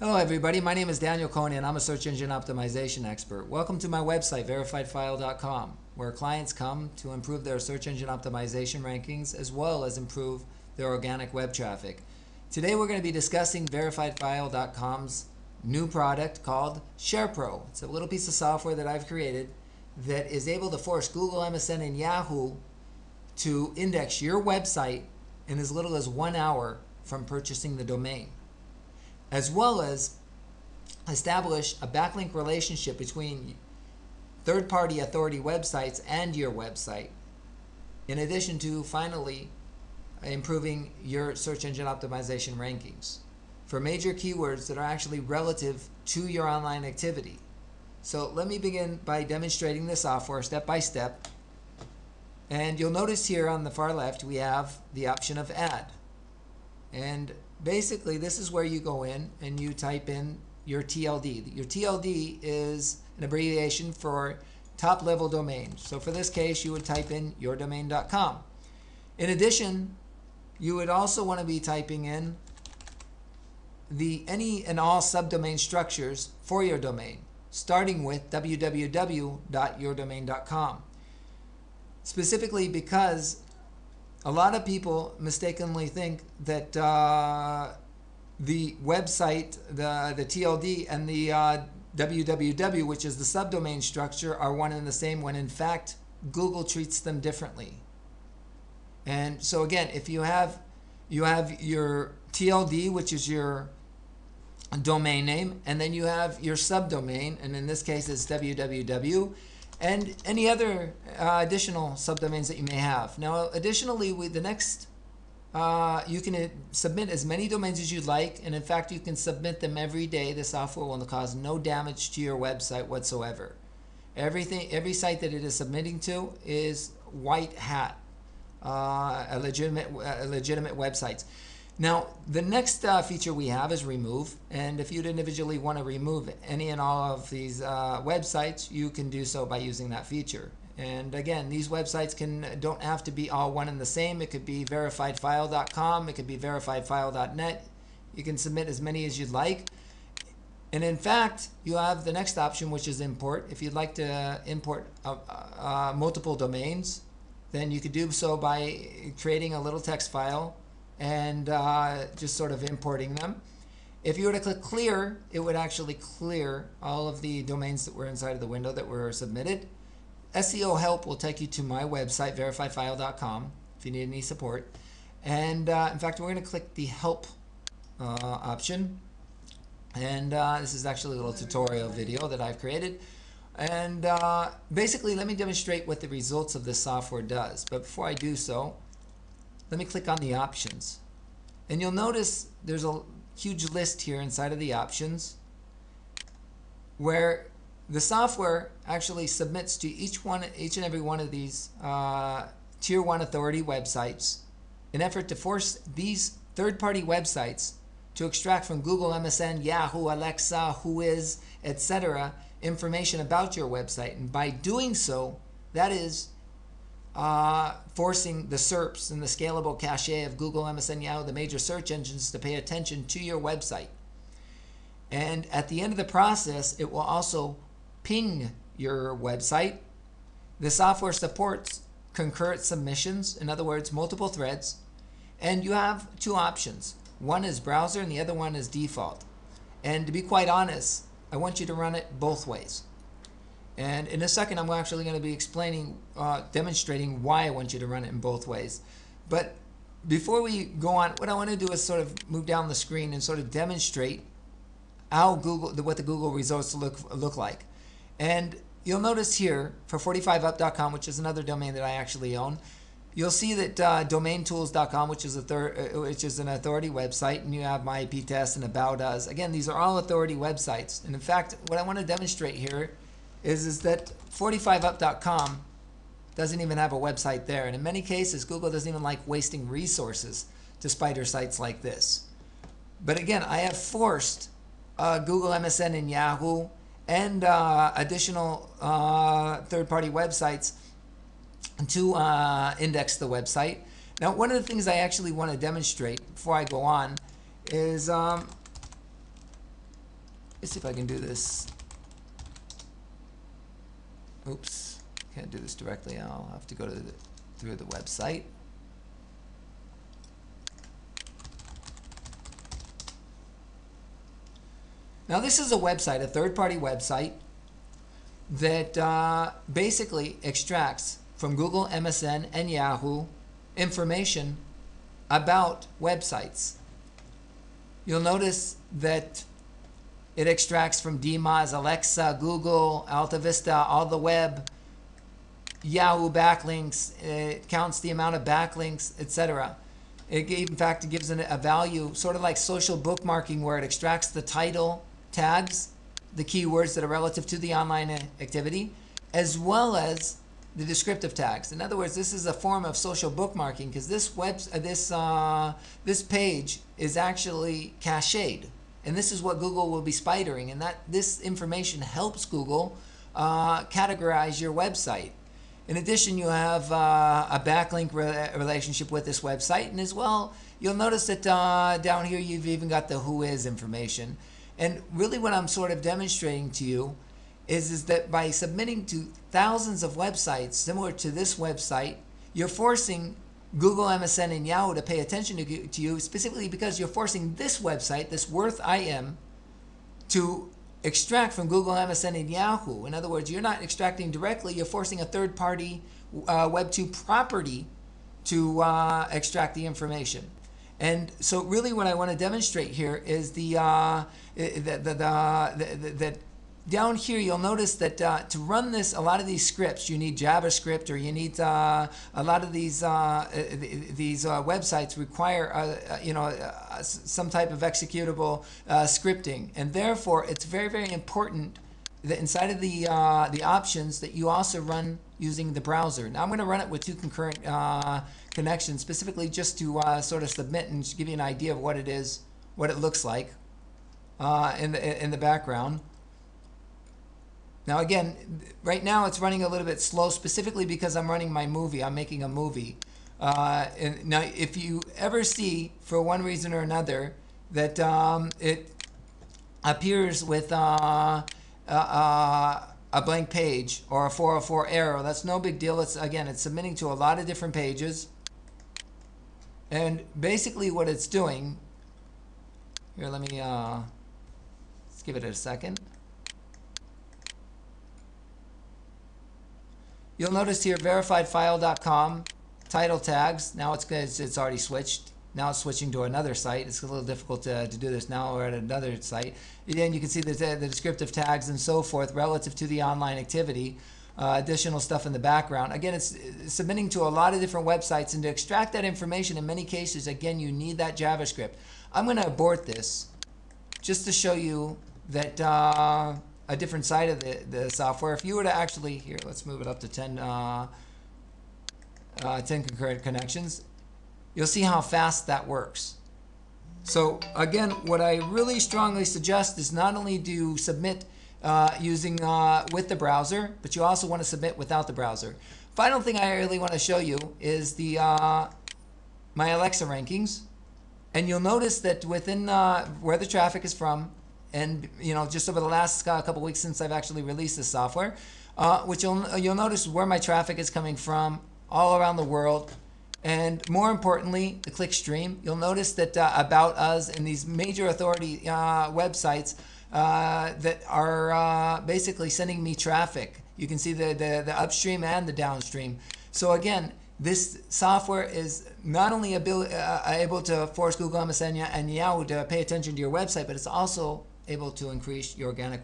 Hello everybody, my name is Daniel Coney and I'm a search engine optimization expert. Welcome to my website, verifiedfile.com, where clients come to improve their search engine optimization rankings as well as improve their organic web traffic. Today we're going to be discussing verifiedfile.com's new product called SharePro. It's a little piece of software that I've created that is able to force Google, MSN, and Yahoo to index your website in as little as 1 hour from purchasing the domain, as well as establish a backlink relationship between third-party authority websites and your website, in addition to finally improving your search engine optimization rankings for major keywords that are actually relative to your online activity. So let me begin by demonstrating the software step by step. And you'll notice here on the far left we have the option of add. And basically this is where you go in and you type in your TLD. Your TLD is an abbreviation for top level domain. So for this case you would type in yourdomain.com. In addition, you would also want to be typing in the any and all subdomain structures for your domain, starting with www.yourdomain.com. Specifically because a lot of people mistakenly think that the website, the TLD, and the www, which is the subdomain structure, are one and the same, when in fact Google treats them differently. And so again, if you have your TLD, which is your domain name, and then you have your subdomain, and in this case it's www, and any other additional subdomains that you may have. Now, additionally, you can submit as many domains as you'd like, and in fact, you can submit them every day. The software will cause no damage to your website whatsoever. Every site that it is submitting to is white hat, legitimate websites. Now, the next feature we have is remove, and if you'd individually want to remove any and all of these websites, you can do so by using that feature. And again, these websites don't have to be all one and the same. It could be verifiedfile.com, it could be verifiedfile.net. You can submit as many as you'd like. And in fact, you have the next option, which is import. If you'd like to import multiple domains, then you could do so by creating a little text file and just sort of importing them. If you were to click clear, it would actually clear all of the domains that were inside of the window that were submitted. SEO help will take you to my website, verifiedfile.com, if you need any support. And in fact, we're going to click the help option. And this is actually a little tutorial video that I've created. And basically, let me demonstrate what the results of this software does. But before I do so, let me click on the options. And you'll notice there's a huge list here inside of the options where the software actually submits to each and every one of these tier 1 authority websites in effort to force these third-party websites to extract from Google, MSN, Yahoo, Alexa, Whois, etc. information about your website. And by doing so, that is forcing the SERPs and the scalable cache of Google, MSN, Yahoo, the major search engines, to pay attention to your website. And at the end of the process, it will also ping your website. The software supports concurrent submissions, in other words, multiple threads. And you have two options. One is browser and the other one is default. And to be quite honest, I want you to run it both ways. And in a second, I'm actually going to be demonstrating why I want you to run it in both ways. But before we go on, what I want to do is sort of move down the screen and sort of demonstrate how what the Google results look like. And you'll notice here for 45up.com, which is another domain that I actually own, you'll see that domaintools.com, which is an authority website, and you have my IP test and about us. Again, these are all authority websites. And in fact, what I want to demonstrate here is that 45up.com doesn't even have a website there. And in many cases, Google doesn't even like wasting resources to spider sites like this. But again, I have forced Google, MSN, and Yahoo and additional third-party websites to index the website. Now, one of the things I actually want to demonstrate before I go on is Let's see if I can do this. Oops, can't do this directly. I'll have to go to through the website. Now this is a website, a third-party website that basically extracts from Google, MSN, and Yahoo information about websites. You'll notice that it extracts from DMOZ, Alexa, Google, Alta Vista, all the web, Yahoo backlinks. It counts the amount of backlinks, etc. In fact, it gives a value, sort of like social bookmarking, where it extracts the title, tags, the keywords that are relative to the online activity, as well as the descriptive tags. In other words, this is a form of social bookmarking, because this page is actually cached, and this is what Google will be spidering, and that this information helps Google categorize your website. In addition, you have a backlink relationship with this website, and as well, you'll notice that down here you've even got the who is information. And really what I'm sort of demonstrating to you is that by submitting to thousands of websites similar to this website, you're forcing Google, MSN, and Yahoo to pay attention to you, specifically because you're forcing this website, this Worth IM, to extract from Google, MSN, and Yahoo. In other words, you're not extracting directly, you're forcing a third-party Web2 property to extract the information. And so really what I want to demonstrate here is that down here you'll notice that to run this, a lot of these scripts, you need JavaScript, or you need a lot of these websites require some type of executable scripting, and therefore it's very, very important that inside of the options that you also run using the browser. Now I'm going to run it with two concurrent connections, specifically just to sort of submit and give you an idea of what it is, what it looks like in the background. Now again, right now it's running a little bit slow, specifically because I'm running my movie. I'm making a movie. And now if you ever see, for one reason or another, that it appears with a blank page or a 404 error, that's no big deal. It's submitting to a lot of different pages. And basically what it's doing, here, let me, let's give it a second. You'll notice here, verifiedfile.com, title tags. Now it's already switched. Now it's switching to another site. It's a little difficult to do this. Now we're at another site. Again, you can see the descriptive tags and so forth relative to the online activity. Additional stuff in the background. Again, it's submitting to a lot of different websites, and to extract that information, in many cases, again, you need that JavaScript. I'm going to abort this just to show you that a different side of the software. If you were to actually, here, let's move it up to 10 concurrent connections, you'll see how fast that works. So again, what I really strongly suggest is not only do you submit using with the browser, but you also want to submit without the browser. Final thing I really want to show you is the my Alexa rankings, and you'll notice that within where the traffic is from, and just over the last couple weeks since I've actually released this software, which you'll notice where my traffic is coming from all around the world. And more importantly, the clickstream. You'll notice that About Us and these major authority websites that are basically sending me traffic. You can see the upstream and the downstream. So again, this software is not only able to force Google, MSN, and Yahoo to pay attention to your website, but it's also able to increase your organic